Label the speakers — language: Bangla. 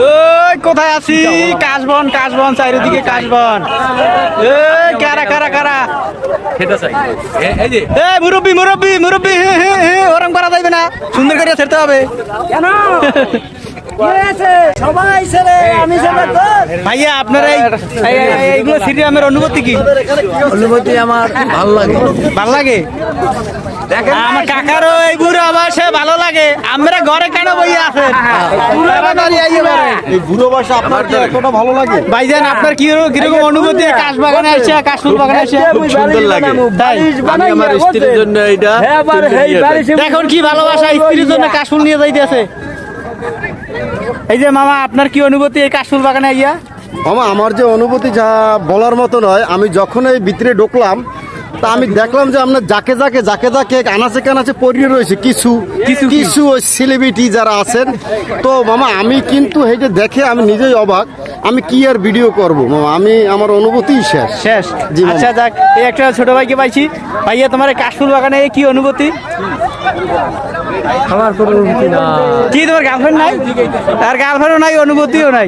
Speaker 1: ওই কোথায় আছি? কাশবন কাশবন, চারিদিকে কাশবন। এই কারা কারা কারা? এই মুরব্বি মুরব্বি মুরব্বি, ওরম করা যাইবে না, সুন্দর করে ছেড়তে হবে।
Speaker 2: কেন সবাই ছেলে আমি ছেলে তো
Speaker 1: ভাইয়া আপনার এইগুলো সিরিয়ামের অনুভূতি কি?
Speaker 2: অনুভূতি আমার ভালো লাগে।
Speaker 1: ভালো লাগে? আমার কাকারও এই বুড়ো আমার সে ভালো লাগে। আমরা ঘরে কেন বইয়া আছেন?
Speaker 3: এই বুড়ো বয়সে আপনার কি এতটা ভালো লাগে?
Speaker 1: ভাইজান আপনার কিরকম অনুভূতি কাশ বাগানে আসছে, কাশফুল বাগানে আসছে?
Speaker 3: খুব সুন্দর লাগে।
Speaker 1: তাই
Speaker 3: আমি আমার স্ত্রীর জন্য এইটা
Speaker 1: এখন কি ভালোবাসা স্ত্রীর জন্য কাশফুল নিয়ে যাইতেছে। এই যে মামা আপনার কি অনুভূতি এই কাশফুল বাগানে আইয়া?
Speaker 3: মামা আমার যে অনুভূতি যা বলার মতো নয়। আমি যখন এই ভিতরে ঢুকলাম তা আমি দেখলাম যে আপনার যাকে যাকে আনাচে কানাচে পড়িয়ে রয়েছে কিছু কিছু ওই সেলিব্রিটি যারা আছেন। তো মামা আমি কিন্তু এই যে দেখে আমি নিজেই অবাক। আমি কি আর ভিডিও করব মামা, আমি আমার অনুভূতি শেষ।
Speaker 1: শেষ?
Speaker 3: জি মামা।
Speaker 1: আচ্ছা যাক, এই একটা ছোট ভাইকে পাইছি। ভাইয়া তোমার এই কাশফুল বাগানে কি অনুভূতি?
Speaker 2: আমার কোনো অনুভূতি না।
Speaker 1: কি তোমার গার্লফ্রেন্ড নাই? আর গার্লফ্রেন্ডও নাই, অনুভূতিও নাই।